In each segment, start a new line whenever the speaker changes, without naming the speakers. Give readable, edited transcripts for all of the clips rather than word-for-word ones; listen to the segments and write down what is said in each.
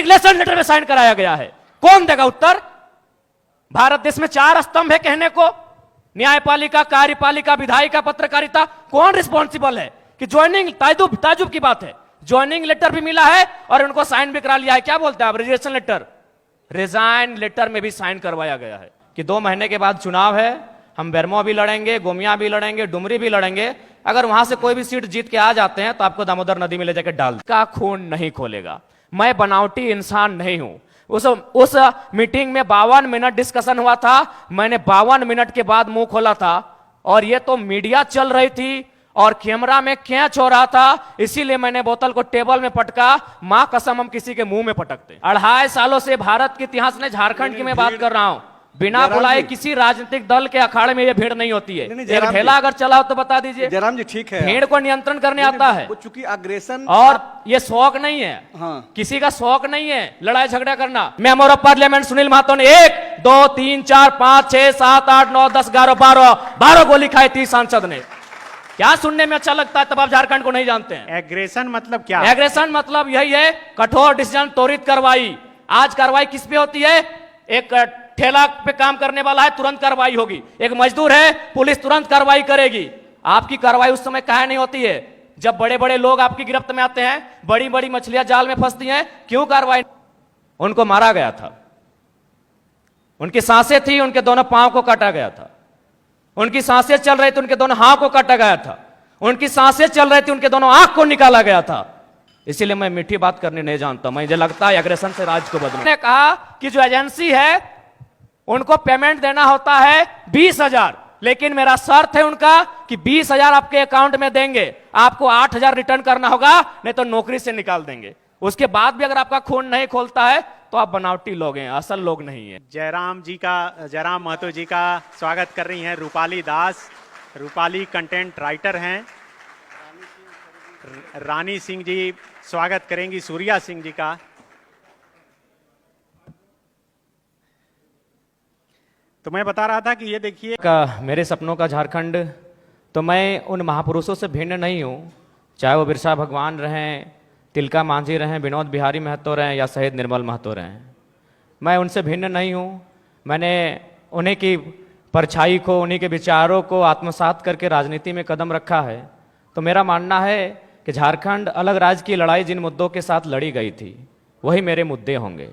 Resignation letter में sign कराया गया है? कौन देगा उत्तर? भारत देश में 4 स्तंभ है कहने को, न्यायपालिका, कार्यपालिका, विधायिका, पत्रकारिता। कौन रिस्पॉन्सिबल है कि ज्वाइनिंग, ताजुब की बात है, ज्वाइनिंग लेटर भी मिला है और उनको साइन भी करा लिया है। क्या बोलते हैं आप? रेजिग्नेशन लेटर, रिजाइन लेटर में भी साइन करवाया गया है कि 2 महीने के बाद चुनाव है, हम बेरमो भी लड़ेंगे, गोमिया भी लड़ेंगे, डुमरी भी लड़ेंगे, अगर वहां से कोई भी सीट जीत के आ जाते हैं तो आपको दामोदर नदी में ले जाकर डाल का खून नहीं खोलेगा। मैं बनावटी इंसान नहीं हूं। उस मीटिंग में 52 मिनट डिस्कशन हुआ था, मैंने 52 मिनट के बाद मुंह खोला था और ये तो मीडिया चल रही थी और कैमरा में कैच हो रहा था, इसीलिए मैंने बोतल को टेबल में पटका। मां कसम हम किसी के मुंह में पटकते। 2.5 सालों से भारत के इतिहास में झारखंड की मैं बात कर रहा हूं, बिना बुलाए किसी राजनीतिक दल के अखाड़े में ये भीड़ नहीं होती है। एक ठेला अगर चला हो तो बता दीजिए।
जयराम जी ठीक है,
भीड़ को नियंत्रण करने आता है,
चूंकि अग्रेशन
और ये शौक नहीं है।
हाँ।
किसी का शौक नहीं है लड़ाई झगड़ा करना। Member of parliament Sunil Mahato ने 1 2 3 4 5 6 7 8 9 10 11 12 गोली खाई थी सांसद ने। क्या सुनने में अच्छा लगता है? तब आप झारखंड को नहीं जानते हैं।
एग्रेशन मतलब क्या?
एग्रेशन मतलब यही है, कठोर डिसीजन, त्वरित कार्रवाई। आज कार्रवाई किस पे होती है? एक ठेला पे काम करने वाला है, तुरंत कार्रवाई होगी। एक मजदूर है, पुलिस तुरंत कार्रवाई करेगी। आपकी कार्रवाई उस समय काहे नहीं होती है? जब बड़े बड़े लोग आपकी गिरफ्त में आते हैं, बड़ी बड़ी मछलियां जाल में फंसती हैं, क्यों कार्रवाई? उनको मारा गया था, उनकी सांसें थी, उनके दोनों पांव को काटा गया था, उनकी सांसें चल रही थी, उनके दोनों हाथ को काटा गया था, उनकी सांसें चल रही थी, उनके दोनों आंख को निकाला गया था। इसीलिए मैं मीठी बात करने नहीं जानता। मुझे लगता है एग्रेशन से राज को बदलना। मैंने कहा कि जो एजेंसी है उनको पेमेंट देना होता है 20,000, लेकिन मेरा शर्त है उनका कि 20,000 आपके अकाउंट में देंगे, आपको 8,000 रिटर्न करना होगा, नहीं तो नौकरी से निकाल देंगे। उसके बाद भी अगर आपका खून नहीं खोलता है तो आप बनावटी लोग हैं, असल लोग नहीं है।
जयराम महतो जी का स्वागत कर रही हैं रूपाली दास। रूपाली कंटेंट राइटर हैं। रानी सिंह जी स्वागत करेंगी सूर्या सिंह जी का। तो मैं बता रहा था कि ये देखिए
मेरे सपनों का झारखंड, तो मैं उन महापुरुषों से भिन्न नहीं हूं, चाहे वो बिरसा भगवान रहें, तिलका मांझी रहें, विनोद बिहारी महतो रहें या शहीद निर्मल महतो रहें। मैं उनसे भिन्न नहीं हूं। मैंने उन्हीं की परछाई को, उन्हीं के विचारों को आत्मसात करके राजनीति में कदम रखा है। तो मेरा मानना है कि झारखंड अलग राज्य की लड़ाई जिन मुद्दों के साथ लड़ी गई थी वही मेरे मुद्दे होंगे।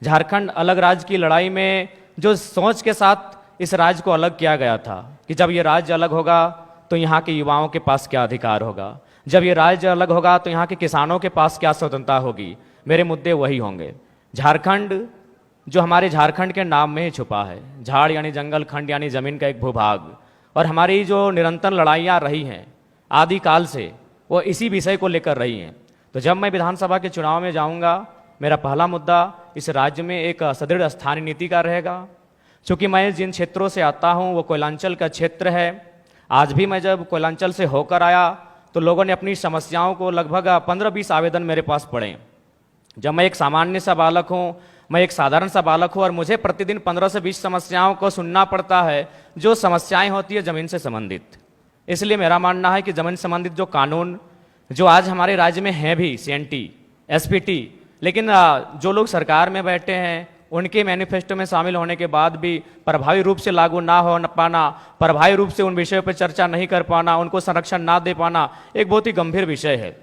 झारखंड अलग राज्य की लड़ाई में जो सोच के साथ इस राज्य को अलग किया गया था कि जब ये राज्य अलग होगा तो यहाँ के युवाओं के पास क्या अधिकार होगा, जब ये राज्य अलग होगा तो यहाँ के किसानों के पास क्या स्वतंत्रता होगी, मेरे मुद्दे वही होंगे। झारखंड जो हमारे झारखंड के नाम में ही छुपा है, झाड़ यानी जंगल, खंड यानी जमीन का एक भूभाग, और हमारी जो निरंतर लड़ाइयाँ रही हैं आदिकाल से, वो इसी विषय को लेकर रही हैं। तो जब मैं विधानसभा के चुनाव में जाऊंगा, मेरा पहला मुद्दा इस राज्य में एक सदृढ़ स्थानीय नीति का रहेगा। चूंकि मैं जिन क्षेत्रों से आता हूं वो कोयलांचल का क्षेत्र है। आज भी मैं जब कोयलांचल से होकर आया तो लोगों ने अपनी समस्याओं को, लगभग 15-20 आवेदन मेरे पास पड़े। जब मैं एक सामान्य सा बालक हूं, मैं एक साधारण सा बालक हूं और मुझे प्रतिदिन 15 से 20 समस्याओं को सुनना पड़ता है, जो समस्याएं होती है जमीन से संबंधित। इसलिए मेरा मानना है कि जमीन संबंधित जो कानून जो आज हमारे राज्य में हैं भी, CNT, SPT, लेकिन जो लोग सरकार में बैठे हैं उनके मैनिफेस्टो में शामिल होने के बाद भी प्रभावी रूप से लागू ना हो पाना, प्रभावी रूप से उन विषयों पर चर्चा नहीं कर पाना, उनको संरक्षण ना दे पाना एक बहुत ही गंभीर विषय है।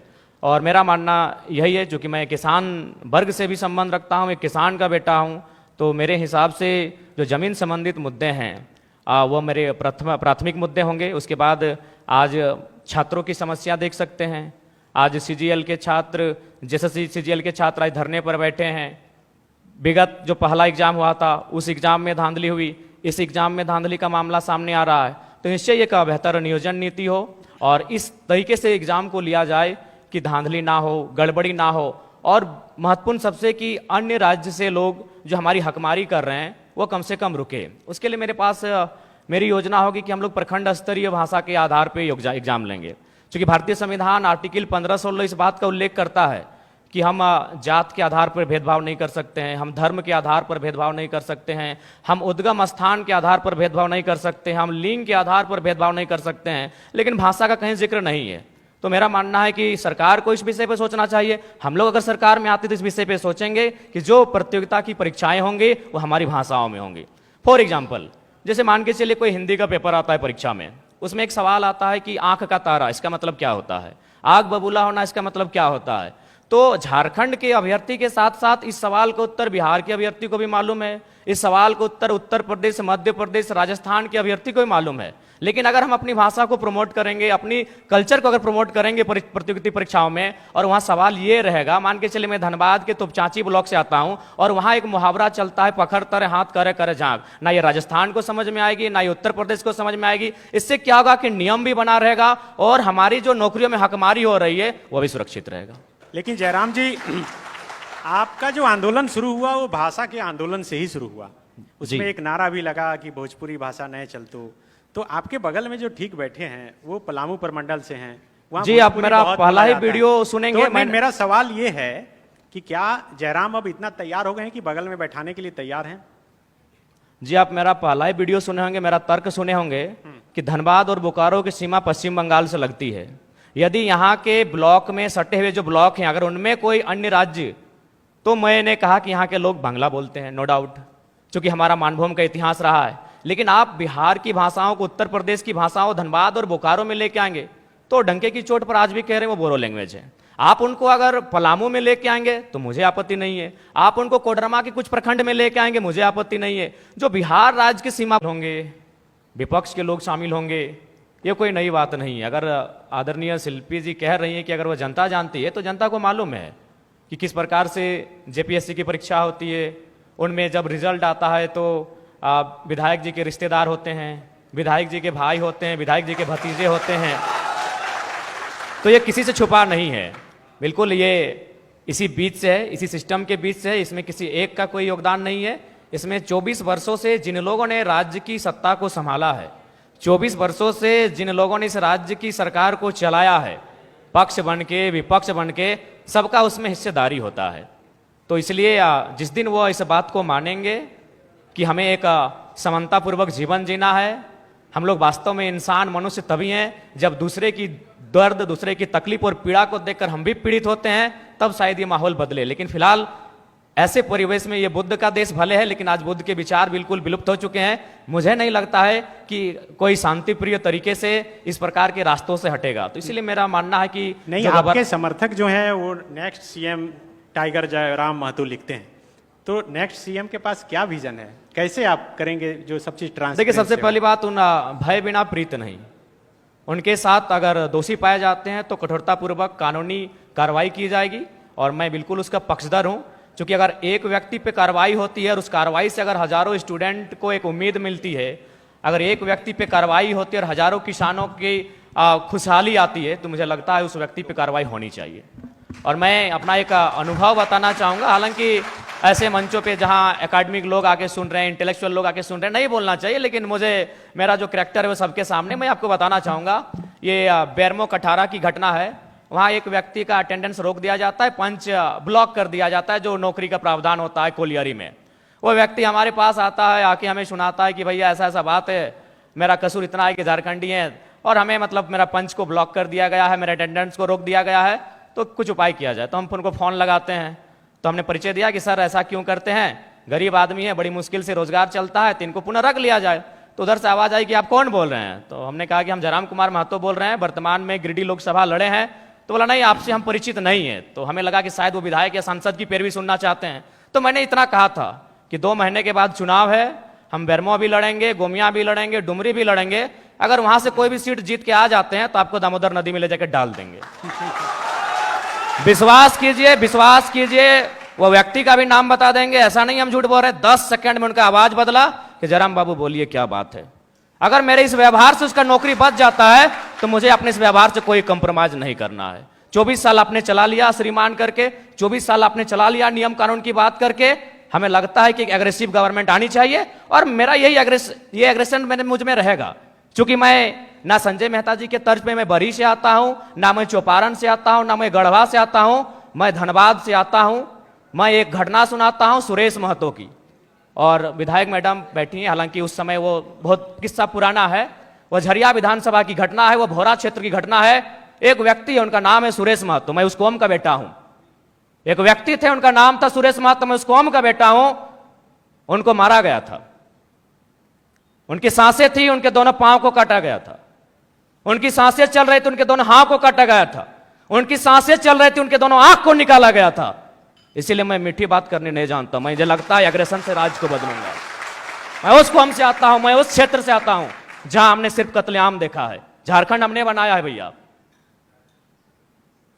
और मेरा मानना यही है, चूँकि मैं किसान वर्ग से भी संबंध रखता हूँ, एक किसान का बेटा हूँ, तो मेरे हिसाब से जो जमीन संबंधित मुद्दे हैं वो मेरे प्राथमिक मुद्दे होंगे। उसके बाद आज छात्रों की समस्या देख सकते हैं। आज CGL के छात्र, JSSC CGL के छात्र आज धरने पर बैठे हैं। विगत जो पहला एग्जाम हुआ था उस एग्जाम में धांधली हुई, इस एग्जाम में धांधली का मामला सामने आ रहा है। तो निश्चय एक बेहतर नियोजन नीति हो और इस तरीके से एग्जाम को लिया जाए कि धांधली ना हो, गड़बड़ी ना हो, और महत्वपूर्ण सबसे कि अन्य राज्य से लोग जो हमारी हकमारी कर रहे हैं वो कम से कम रुके। उसके लिए मेरे पास मेरी योजना होगी कि हम लोग प्रखंड स्तरीय भाषा के आधार पर एग्जाम लेंगे। क्योंकि भारतीय संविधान आर्टिकल 15-16 इस बात का उल्लेख करता है कि हम जात के आधार पर भेदभाव नहीं कर सकते हैं, हम धर्म के आधार पर भेदभाव नहीं कर सकते हैं, हम उद्गम स्थान के आधार पर भेदभाव नहीं कर सकते हैं, हम लिंग के आधार पर भेदभाव नहीं कर सकते हैं, लेकिन भाषा का कहीं जिक्र नहीं है। तो मेरा मानना है कि सरकार को इस विषय पे सोचना चाहिए। हम लोग अगर सरकार में आते तो इस विषय पे सोचेंगे कि जो प्रतियोगिता की परीक्षाएं होंगी वो हमारी भाषाओं में होंगी। फॉर एग्जाम्पल, जैसे मान के चलिए कोई हिंदी का पेपर आता है परीक्षा में, उसमें एक सवाल आता है कि आंख का तारा इसका मतलब क्या होता है, आग बबूला होना इसका मतलब क्या होता है। तो झारखंड के अभ्यर्थी के साथ साथ इस सवाल का उत्तर बिहार के अभ्यर्थी को भी मालूम है, इस सवाल का उत्तर उत्तर प्रदेश, मध्य प्रदेश, राजस्थान के अभ्यर्थी को भी मालूम है। लेकिन अगर हम अपनी भाषा को प्रमोट करेंगे, अपनी कल्चर को अगर प्रमोट करेंगे प्रतियोगिता परीक्षाओं में, और वहां सवाल ये रहेगा, मान के चलिए मैं धनबाद के तोपचांची ब्लॉक से आता हूं और वहां एक मुहावरा चलता है, पकड़ तरे हाथ करे करे झांक, ना ये राजस्थान को समझ में आएगी ना ये उत्तर प्रदेश को समझ में आएगी। इससे क्या होगा कि नियम भी बना रहेगा और हमारी जो नौकरियों में हकमारी हो रही है वो भी सुरक्षित रहेगा।
लेकिन जयराम जी, आपका जो आंदोलन शुरू हुआ वो भाषा के आंदोलन से ही शुरू हुआ। उसमें एक नारा भी लगा कि भोजपुरी भाषा नहीं चलतो। तो आपके बगल में जो ठीक बैठे हैं वो पलामू प्रमंडल से हैं। वहाँ
जी, आप मेरा पहला ही वीडियो सुनेंगे।
तो मेरा सवाल ये है कि क्या जयराम अब इतना तैयार हो गए हैं कि बगल में बैठाने के लिए तैयार हैं?
जी, आप मेरा पहला ही वीडियो सुने होंगे, मेरा तर्क सुने होंगे कि धनबाद और बोकारो की सीमा पश्चिम बंगाल से लगती है। यदि यहाँ के ब्लॉक में सटे हुए जो ब्लॉक हैं, अगर उनमें कोई अन्य राज्य, तो मैंने कहा कि यहाँ के लोग बांग्ला बोलते हैं, नो डाउट, क्योंकि हमारा मानभूम का इतिहास रहा है। लेकिन आप बिहार की भाषाओं को, उत्तर प्रदेश की भाषाओं धनबाद और बोकारो में लेके आएंगे तो डंके की चोट पर आज भी कह रहे हैं वो बोरो लैंग्वेज है। आप उनको अगर पलामू में लेके आएंगे तो मुझे आपत्ति नहीं है, आप उनको कोडरमा के कुछ प्रखंड में लेके आएंगे मुझे आपत्ति नहीं है। जो बिहार राज्य की सीमा होंगे, विपक्ष के लोग शामिल होंगे, ये कोई नई बात नहीं है। अगर आदरणीय शिल्पी जी कह रही हैं कि अगर वो जनता जानती है तो जनता को मालूम है कि किस प्रकार से जेपीएससी की परीक्षा होती है। उनमें जब रिजल्ट आता है तो विधायक जी के रिश्तेदार होते हैं, विधायक जी के भाई होते हैं, विधायक जी के भतीजे होते हैं। तो ये किसी से छुपा नहीं है, बिल्कुल ये इसी बीच से है, इसी सिस्टम के बीच से है। इसमें किसी एक का कोई योगदान नहीं है। इसमें 24 वर्षों से जिन लोगों ने राज्य की सत्ता को संभाला है, 24 वर्षों से जिन लोगों ने इस राज्य की सरकार को चलाया है, पक्ष बन के विपक्ष बन के, सबका उसमें हिस्सेदारी होता है। तो इसलिए जिस दिन वो इस बात को मानेंगे कि हमें एक समानतापूर्वक जीवन जीना है, हम लोग वास्तव में इंसान मनुष्य तभी हैं जब दूसरे की दर्द, दूसरे की तकलीफ और पीड़ा को देखकर हम भी पीड़ित होते हैं, तब शायद ये माहौल बदले। लेकिन फिलहाल ऐसे परिवेश में ये बुद्ध का देश भले है, लेकिन आज बुद्ध के विचार बिल्कुल विलुप्त हो चुके हैं। मुझे नहीं लगता है कि कोई शांति प्रिय तरीके से इस प्रकार के रास्तों से हटेगा। तो इसलिए मेरा मानना है कि
नहीं, आपके समर्थक जो हैं वो next CM tiger Jairam Mahato लिखते हैं। तो नेक्स्ट सीएम के पास क्या विजन है, कैसे आप करेंगे जो सब चीज ट्रांसपेरेंट?
देखिए, सबसे पहली बात, उन भय बिना प्रीत नहीं। उनके साथ अगर दोषी पाए जाते हैं तो कठोरतापूर्वक कानूनी कार्रवाई की जाएगी और मैं बिल्कुल उसका पक्षधर हूं। क्योंकि अगर एक व्यक्ति पे कार्रवाई होती है और उस कार्रवाई से अगर हजारों स्टूडेंट को एक उम्मीद मिलती है, अगर एक व्यक्ति पे कार्रवाई होती है और हजारों किसानों की खुशहाली आती है, तो मुझे लगता है उस व्यक्ति पे कार्रवाई होनी चाहिए। और मैं अपना एक अनुभव बताना चाहूँगा। हालांकि ऐसे मंचों पे जहाँ एकेडमिक लोग आके सुन रहे हैं, इंटेलेक्चुअल लोग आके सुन रहे हैं, नहीं बोलना चाहिए, लेकिन मुझे मेरा जो कैरेक्टर है वो सबके सामने मैं आपको बताना चाहूँगा। ये बेरमो कठारा की घटना है। वहाँ एक व्यक्ति का अटेंडेंस रोक दिया जाता है, पंच ब्लॉक कर दिया जाता है, जो नौकरी का प्रावधान होता है कोलियरी में। वो व्यक्ति हमारे पास आता है, आके हमें सुनाता है कि भैया ऐसा ऐसा बात है, मेरा कसूर इतना है कि झारखंडी है और हमें मतलब मेरा पंच को ब्लॉक कर दिया गया है, मेरे अटेंडेंस को रोक दिया गया है, तो कुछ उपाय किया जाए। तो हम उनको फोन लगाते हैं, तो हमने परिचय दिया कि सर ऐसा क्यों करते हैं, गरीब आदमी है, बड़ी मुश्किल से रोजगार चलता है, तो इनको पुनः रख लिया जाए। तो उधर से आवाज आई कि आप कौन बोल रहे हैं? तो हमने कहा कि हम जयराम कुमार महतो बोल रहे हैं, वर्तमान में गिरिडीह लोकसभा लड़े हैं। तो बोला नहीं, आपसे हम परिचित नहीं है। तो हमें लगा कि शायद वो विधायक या सांसद की पैरवी सुनना चाहते हैं। तो मैंने इतना कहा था कि 2 महीने के बाद चुनाव है, हम बेरमो भी लड़ेंगे, गोमिया भी लड़ेंगे, डुमरी भी लड़ेंगे। अगर वहां से कोई भी सीट जीत के आ जाते हैं तो आपको दामोदर नदी में ले जाकर डाल देंगे। विश्वास कीजिए, विश्वास कीजिए, वो व्यक्ति का भी नाम बता देंगे, ऐसा नहीं हम झूठ बोल रहे। 10 सेकंड में उनका आवाज बदला कि जयराम बाबू बोलिए क्या बात है। अगर मेरे इस व्यवहार से उसका नौकरी बच जाता है तो मुझे अपने इस व्यवहार से कोई कंप्रोमाइज नहीं करना है। 24 साल आपने चला लिया श्रीमान करके, 24 साल आपने चला लिया नियम कानून की बात करके। हमें लगता है कि एक एग्रेसिव गवर्नमेंट आनी चाहिए और मेरा यही एग्रेशन मुझ में रहेगा। क्योंकि मैं ना संजय मेहता जी के तर्ज पे मैं बरी से आता हूं, ना मैं चौपारण से आता हूं, ना मैं गढ़वा से आता हूं, मैं धनबाद से आता हूं। मैं एक घटना सुनाता हूं सुरेश महतो की, और विधायक मैडम बैठी हैं, हालांकि उस समय वो बहुत किस्सा पुराना है। वो झरिया विधानसभा की घटना है, वो भोरा क्षेत्र की घटना है। एक व्यक्ति है, उनका नाम है सुरेश महतो, मैं उस कौम का बेटा हूं। एक व्यक्ति थे, उनका नाम था सुरेश महतो, मैं उस कौम का बेटा हूं। उनको मारा गया था, उनकी सांसें थी, उनके दोनों पांव को काटा गया था। उनकी सांसें चल रही थी, उनके दोनों हाथ को काटा गया था। उनकी सांसें चल रही थी, उनके दोनों आंख को निकाला गया था। इसीलिए मैं मीठी बात करनी नहीं जानता। मुझे लगता है एग्रेशन से राज को बदलूंगा। मैं उस कौम से आता हूं, मैं उस क्षेत्र से आता हूं जहां हमने सिर्फ कत्लेआम देखा है। झारखंड हमने बनाया है भैया।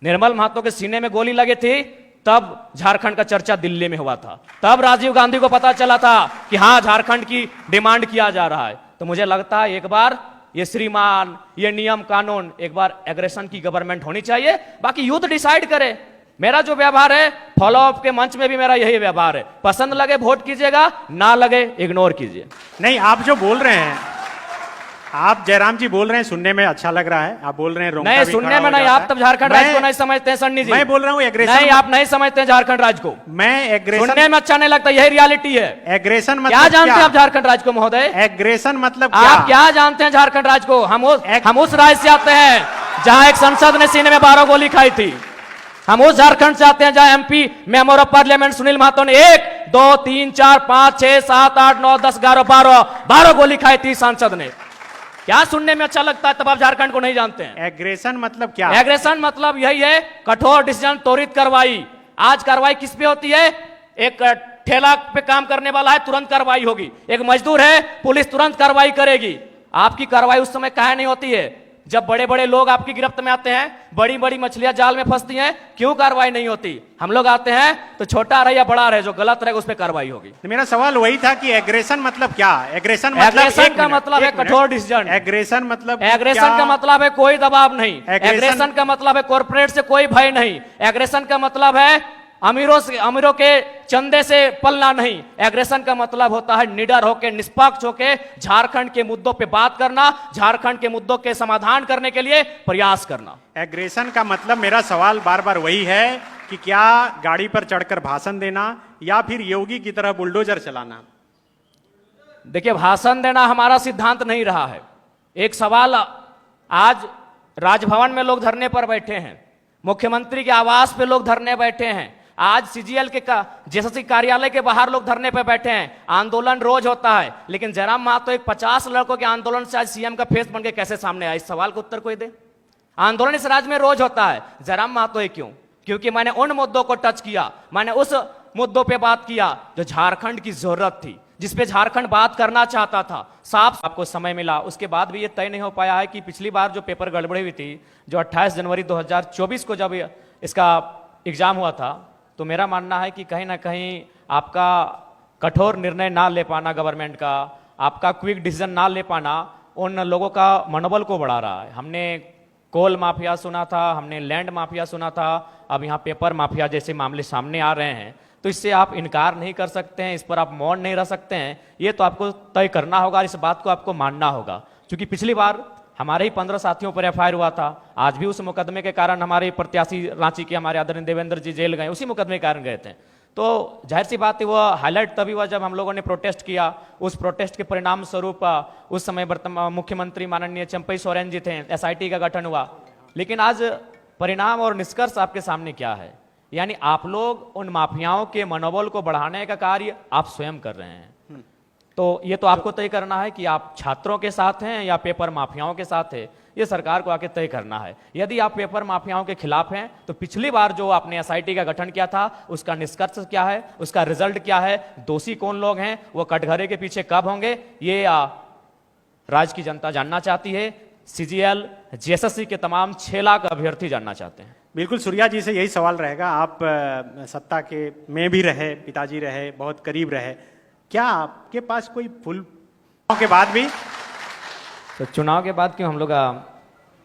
निर्मल महतो के सीने में गोली लगी थी, तब झारखंड का चर्चा दिल्ली में हुआ था। तब राजीव गांधी को पता चला था कि हां, झारखंड की डिमांड किया जा रहा है। तो मुझे लगता है एक बार ये श्रीमान, ये नियम कानून, एक बार एग्रेशन की गवर्नमेंट होनी चाहिए। बाकी यूथ डिसाइड करे। मेरा जो व्यवहार है, फॉलो अप के मंच में भी मेरा यही व्यवहार है। पसंद लगे वोट कीजिएगा, ना लगे इग्नोर कीजिए।
नहीं, आप जो बोल रहे हैं, आप जयराम जी बोल रहे हैं, सुनने में अच्छा लग रहा है। आप बोल रहे हैं
नहीं, सुनने में नहीं। आप तब झारखंड राज्य को नहीं समझते हैं सन्नी जी।
मैं बोल रहा हूँ एग्रेशन।
नहीं, आप नहीं समझते हैं झारखंड राज्य को।
मैं एग्रेशन
सुनने में अच्छा नहीं लगता, यही रियलिटी है।
एग्रेशन मतलब
क्या जानते हैं आप झारखंड राज्य को महोदय?
एग्रेशन मतलब
आप क्या जानते हैं झारखंड राज्य को? हम उस राज्य से आते हैं जहां एक संसद ने सीने में 12 गोली खाई थी। हम उस झारखंड से आते हैं जहां MP member of parliament Sunil Mahato ने 1, 2, 3, 4, 5, 6, 7, 8, 9, 10, 11, 12 गोली खाई थी सांसद ने। क्या सुनने में अच्छा लगता है? तब आप झारखंड को नहीं जानते हैं।
एग्रेशन मतलब क्या?
एग्रेशन मतलब यही है, कठोर डिसीजन, त्वरित कार्रवाई। आज कार्रवाई किस पे होती है? एक ठेला पे काम करने वाला है, तुरंत कार्रवाई होगी। एक मजदूर है, पुलिस तुरंत कार्रवाई करेगी। आपकी कार्रवाई उस समय काहे नहीं होती है? जब बड़े बड़े लोग आपकी गिरफ्त में आते हैं, बड़ी बड़ी मछलियां जाल में फंसती हैं, क्यों कार्रवाई नहीं होती? हम लोग आते हैं तो छोटा रहे या बड़ा रहे, जो गलत रहेगा उस पर कार्रवाई होगी।
मेरा सवाल वही था कि एग्रेशन मतलब क्या? एग्रेशन
का मतलब है कठोर डिसीजन।
एग्रेशन मतलब
एग्रेशन का मतलब है कोई दबाव नहीं। एग्रेशन का मतलब है कॉर्पोरेट से कोई भय नहीं। एग्रेशन का मतलब है अमीरों के चंदे से पलना नहीं। एग्रेशन का मतलब होता है निडर होकर, निष्पक्ष होकर झारखंड के मुद्दों पे बात करना, झारखंड के मुद्दों के समाधान करने के लिए प्रयास करना।
एग्रेशन का मतलब, मेरा सवाल बार बार वही है कि क्या गाड़ी पर चढ़कर भाषण देना या फिर योगी की तरह बुलडोजर चलाना?
देखिए, भाषण देना हमारा सिद्धांत नहीं रहा है। एक सवाल, आज राजभवन में लोग धरने पर बैठे हैं, मुख्यमंत्री के आवास पे लोग धरने बैठे हैं, आज सीजीएल के जेएसएससी कार्यालय के बाहर लोग धरने पे बैठे हैं। आंदोलन रोज होता है, लेकिन जयराम महतो एक 50 लड़कों के आंदोलन से आज सीएम का फेस बन के कैसे सामने आया? इस सवाल का उत्तर कोई दे। आंदोलन इस राज्य में रोज होता है, जयराम महतो है क्यों? क्योंकि मैंने उन मुद्दों को टच किया, मैंने उस मुद्दों पे बात किया जो झारखंड की जरूरत थी, जिसपे झारखंड बात करना चाहता था। साफ आपको समय मिला, उसके बाद भी ये तय नहीं हो पाया है कि पिछली बार जो पेपर गड़बड़ी हुई थी, जो 28 जनवरी 2024 को जब इसका एग्जाम हुआ था, तो मेरा मानना है कि कहीं ना कहीं आपका कठोर निर्णय ना ले पाना गवर्नमेंट का, आपका क्विक डिसीजन ना ले पाना उन लोगों का मनोबल को बढ़ा रहा है। हमने कोल माफिया सुना था, हमने लैंड माफिया सुना था, अब यहाँ पेपर माफिया जैसे मामले सामने आ रहे हैं। तो इससे आप इनकार नहीं कर सकते हैं, इस पर आप मौन नहीं रह सकते हैं। ये तो आपको तय करना होगा, इस बात को आपको मानना होगा। क्योंकि पिछली बार हमारे ही 15 साथियों पर एफआईआर हुआ था। आज भी उस मुकदमे के कारण हमारे प्रत्याशी रांची के हमारे आदरणीय देवेंद्र जी जेल गए, उसी मुकदमे के कारण गए थे। तो जाहिर सी बात है, वह हाईलाइट तभी हुआ जब हम लोगों ने प्रोटेस्ट किया। उस प्रोटेस्ट के परिणाम स्वरूप उस समय वर्तमान मुख्यमंत्री माननीय चंपई सोरेन जी थे, एसआईटी का गठन हुआ। लेकिन आज परिणाम और निष्कर्ष आपके सामने क्या है? यानी आप लोग उन माफियाओं के मनोबल को बढ़ाने का कार्य आप स्वयं कर रहे हैं। तो ये तो आपको तय करना है कि आप छात्रों के साथ हैं या पेपर माफियाओं के साथ है, ये सरकार को आके तय करना है। यदि आप पेपर माफियाओं के खिलाफ हैं, तो पिछली बार जो आपने एसआईटी का गठन किया था, उसका निष्कर्ष क्या है, उसका रिजल्ट क्या है, दोषी कौन लोग हैं, वो कटघरे के पीछे कब होंगे, ये राज्य की जनता जानना चाहती है। सीजीएल जेएसएससी के तमाम 6 लाख अभ्यर्थी जानना चाहते हैं।
बिल्कुल, सूर्या जी से यही सवाल रहेगा। आप सत्ता के में भी रहे, पिताजी रहे, बहुत करीब रहे, क्या आपके पास कोई फुल के बाद भी?
तो चुनाव के बाद क्यों, हम लोग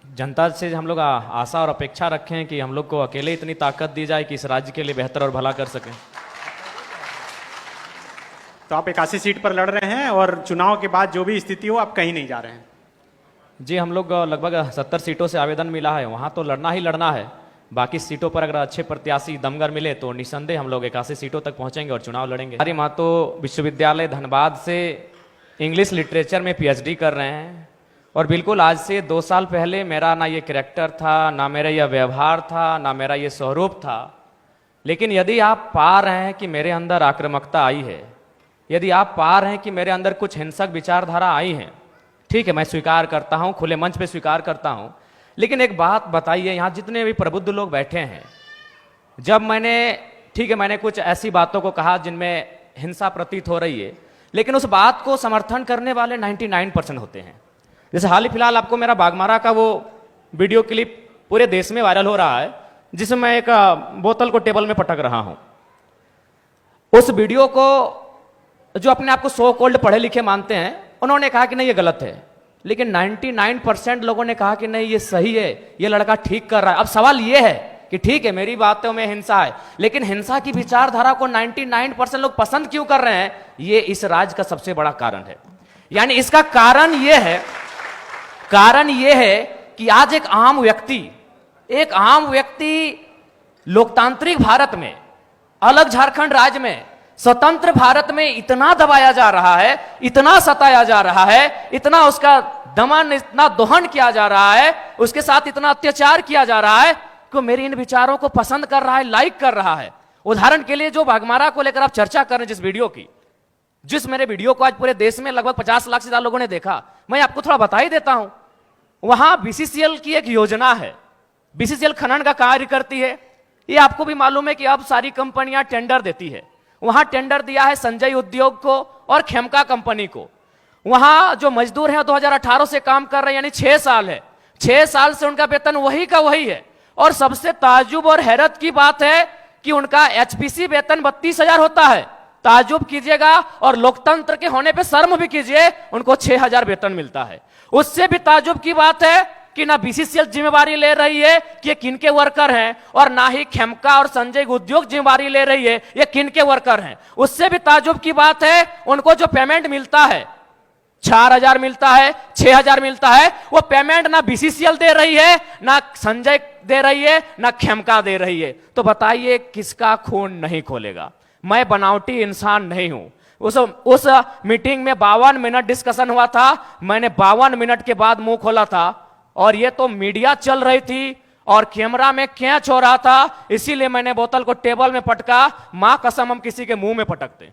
जनता से हम लोग आशा और अपेक्षा रखें हैं कि हम लोग को अकेले इतनी ताकत दी जाए कि इस राज्य के लिए बेहतर और भला कर सकें।
तो आप 81 सीट पर लड़ रहे हैं और चुनाव के बाद जो भी स्थिति हो, आप कहीं नहीं जा रहे हैं?
जी, हम लोग लगभग 70 सीटों से आवेदन मिला है, वहाँ तो लड़ना ही लड़ना है। बाकी सीटों पर अगर अच्छे प्रत्याशी दमगर मिले तो निसंदेह हम लोग 81 सीटों तक पहुंचेंगे और चुनाव लड़ेंगे। हमारी महतो विश्वविद्यालय धनबाद से इंग्लिश लिटरेचर में पीएचडी कर रहे हैं। और बिल्कुल आज से 2 साल पहले मेरा ना ये कैरेक्टर था, ना मेरा यह व्यवहार था, ना मेरा ये स्वरूप था। लेकिन यदि आप पा रहे हैं कि मेरे अंदर आक्रामकता आई है, यदि आप पा रहे हैं कि मेरे अंदर कुछ हिंसक विचारधारा आई है, ठीक है, मैं स्वीकार करता हूं, खुले मंच पे स्वीकार करता हूं। लेकिन एक बात बताइए, यहां जितने भी प्रबुद्ध लोग बैठे हैं, जब मैंने, ठीक है, मैंने कुछ ऐसी बातों को कहा जिनमें हिंसा प्रतीत हो रही है, लेकिन उस बात को समर्थन करने वाले 99% होते हैं। जैसे हाल ही फिलहाल आपको मेरा बाघमारा का वो वीडियो क्लिप पूरे देश में वायरल हो रहा है, जिसमें मैं एक बोतल को टेबल में पटक रहा हूं। उस वीडियो को जो अपने आप को सो कॉल्ड पढ़े लिखे मानते हैं, उन्होंने कहा कि नहीं ये गलत है, लेकिन 99% लोगों ने कहा कि नहीं ये सही है, ये लड़का ठीक कर रहा है। अब सवाल ये है कि ठीक है, मेरी बातों में हिंसा है, लेकिन हिंसा की विचारधारा को 99% लोग पसंद क्यों कर रहे हैं, ये इस राज का सबसे बड़ा कारण है। यानी इसका कारण यह है कि आज एक आम व्यक्ति लोकतांत्रिक भारत में, अलग झारखंड राज्य में, स्वतंत्र भारत में इतना दबाया जा रहा है, इतना सताया जा रहा है, इतना उसका दमन, इतना दोहन किया जा रहा है, उसके साथ इतना अत्याचार किया जा रहा है कि मेरी इन विचारों को पसंद कर रहा है, लाइक कर रहा है। उदाहरण के लिए जो बाघमारा को लेकर आप चर्चा कर रहे हैं, जिस मेरे वीडियो को आज पूरे देश में लगभग 50 लाख से ज्यादा लोगों ने देखा, मैं आपको थोड़ा बता ही देता हूं। वहां बीसीसीएल की एक योजना है, बीसीसीएल खनन का कार्य करती है। ये आपको भी मालूम है कि अब सारी कंपनियां टेंडर देती है। वहां टेंडर दिया है संजय उद्योग को और खेमका कंपनी को। वहां जो मजदूर हैं 2018 से काम कर रहे हैं, यानी 6 साल है, 6 साल से उनका वेतन वही का वही है। और सबसे ताज्जुब और हैरत की बात है कि उनका एचपीसी वेतन 32,000 होता है। ताज्जुब कीजिएगा और लोकतंत्र के होने पे शर्म भी कीजिए, उनको 6,000 वेतन मिलता है। उससे भी ताज्जुब की बात है कि ना बीसीसीएल जिम्मेवारी ले रही है कि ये किनके वर्कर हैं, और ना ही खेमका और संजय उद्योग जिम्मेवारी ले रही है ये किनके वर्कर हैं। उससे भी ताज्जुब की बात है, उनको जो पेमेंट मिलता है, 4,000 मिलता है, 6,000 मिलता है, वो पेमेंट ना बीसीसीएल दे रही है, ना संजय दे रही है, ना खेमका दे रही है। तो बताइए किसका खून नहीं खोलेगा। मैं बनावटी इंसान नहीं हूं। उस मीटिंग में 52 मिनट डिस्कशन हुआ था, मैंने 52 मिनट के बाद मुंह खोला था, और ये तो मीडिया चल रही थी और कैमरा में कैच हो रहा था, इसीलिए मैंने बोतल को टेबल में पटका। मां कसम हम किसी के मुंह में पटकते,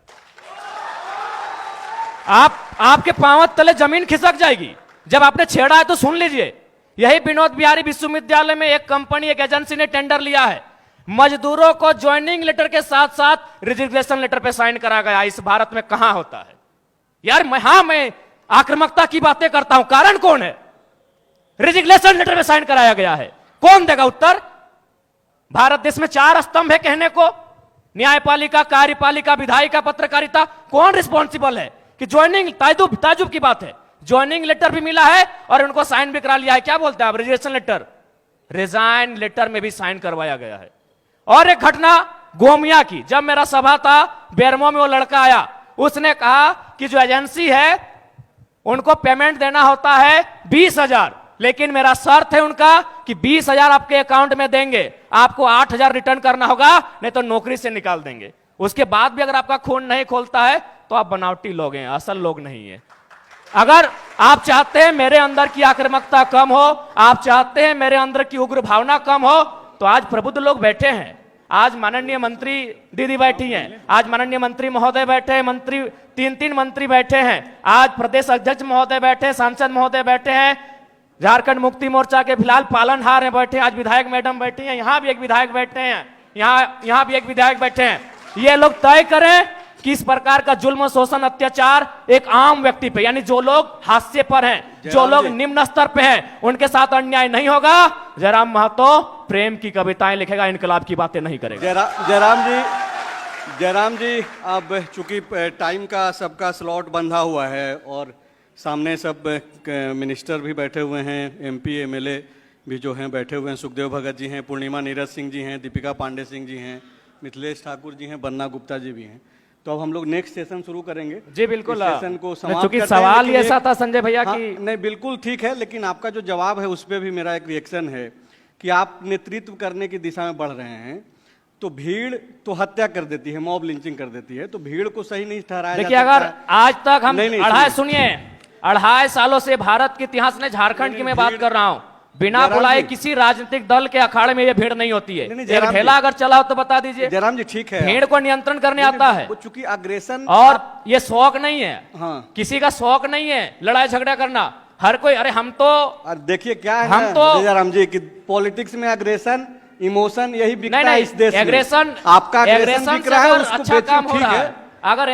आपके पांव तले जमीन खिसक जाएगी। जब आपने छेड़ा है तो सुन लीजिए। यही विनोद बिहारी विश्वविद्यालय में एक कंपनी, एक एजेंसी ने टेंडर लिया है, मजदूरों को ज्वाइनिंग लेटर के साथ साथ रिजिग्नेशन लेटर पे साइन करा गया। इस भारत में कहां होता है यार। मैं आक्रामकता की बातें करता हूं, कारण कौन है? रिजिग्नेशन लेटर में साइन कराया गया है, कौन देगा उत्तर? भारत देश में 4 स्तंभ है कहने को, न्यायपालिका, कार्यपालिका, विधायिका, पत्रकारिता। कौन रिस्पॉन्सिबल है कि ज्वाइनिंग, ताजुब की बात है, ज्वाइनिंग लेटर भी मिला है और उनको साइन भी करा लिया है। क्या बोलते हैं आप? रिजिग्नेशन लेटर, रिजाइन लेटर में भी साइन करवाया गया है। और एक घटना गोमिया की, जब मेरा सभा था बेरमो में, वो लड़का आया, उसने कहा कि जो एजेंसी है उनको पेमेंट देना होता है 20,000, लेकिन मेरा शर्त है उनका कि 20,000 आपके अकाउंट में देंगे, आपको 8,000 रिटर्न करना होगा, नहीं तो नौकरी से निकाल देंगे। उसके बाद भी अगर आपका खून नहीं खोलता है तो आप बनावटी लोग हैं, असल लोग नहीं है। अगर आप चाहते हैं मेरे अंदर की आक्रामकता कम हो, आप चाहते हैं मेरे अंदर की उग्र भावना कम हो, तो आज प्रबुद्ध लोग बैठे हैं। आज माननीय मंत्री दीदी बैठी हैं, आज माननीय मंत्री महोदय बैठे हैं, मंत्री 3 मंत्री बैठे हैं, आज प्रदेश अध्यक्ष महोदय बैठे हैं, सांसद महोदय बैठे हैं, झारखंड मुक्ति मोर्चा के फिलहाल पालनहार हैं बैठे हैं, आज विधायक मैडम बैठी हैं, यहां भी एक विधायक बैठे हैं, यहां भी एक विधायक बैठे हैं। ये लोग तय करें कि इस प्रकार का जुल्म, शोषण, अत्याचार एक आम व्यक्ति पे, यानी जो लोग हाशिए पर हैं, जो लोग निम्न स्तर पे हैं, उनके साथ अन्याय नहीं होगा। जयराम महतो प्रेम की कविताएं लिखेगा, इनकलाब की बातें नहीं करेगा।
जयराम जी, अब चूंकि टाइम का सबका स्लॉट बंधा हुआ है और सामने सब मिनिस्टर भी बैठे हुए हैं, एमपी एमएलए भी जो हैं बैठे हुए हैं, सुखदेव भगत जी हैं, पूर्णिमा नीरज सिंह जी हैं, दीपिका पांडे सिंह जी हैं, मिथिलेश ठाकुर जी हैं, बन्ना गुप्ता जी भी हैं। तो अब हम लोग नेक्स्ट सेशन शुरू करेंगे।
जी बिल्कुल,
सेशन को समाप्त
क्योंकि सवाल ही ऐसा था संजय भैया की।
नहीं बिल्कुल ठीक है, लेकिन आपका जो जवाब है उस पर भी मेरा एक रिएक्शन है कि आप नेतृत्व करने की दिशा में बढ़ रहे हैं, तो भीड़ तो हत्या कर देती है, मॉब लिंचिंग कर देती है, तो भीड़ को सही नहीं ठहराया।
देखिए, अगर आज तक हम सुनिए, 2.5 सालों से भारत के इतिहास ने झारखंड की मैं बात कर रहा हूं, बिना
जयराम
बुलाए
जी।
किसी राजनीतिक दल के अखाड़े में ये भीड़ नहीं होती है।
नहीं,
एक
जयराम
ठेला
जी।
अगर चला हो तो बता दीजिए।
जयराम जी ठीक है,
भीड़ को नियंत्रण करने आता है।
वो चूंकि अग्रेसन
और ये शौक नहीं है,
हाँ।
किसी का शौक नहीं है लड़ाई झगड़ा करना। हर कोई, अरे हम तो
और देखिए क्या है
हम
ना,
तो-
जयराम जी कि पॉलिटिक्स में अग्रेशन इमोशन यही बिकता
नहीं
है
नहीं,
इस देश में।
एग्रेशन,
आपका अग्रेशन
एग्रेशन
बिक
से
रहा है,
अगर
उसको
अच्छा
बेचो,
काम हो
ठीक
रहा
है।
है, अगर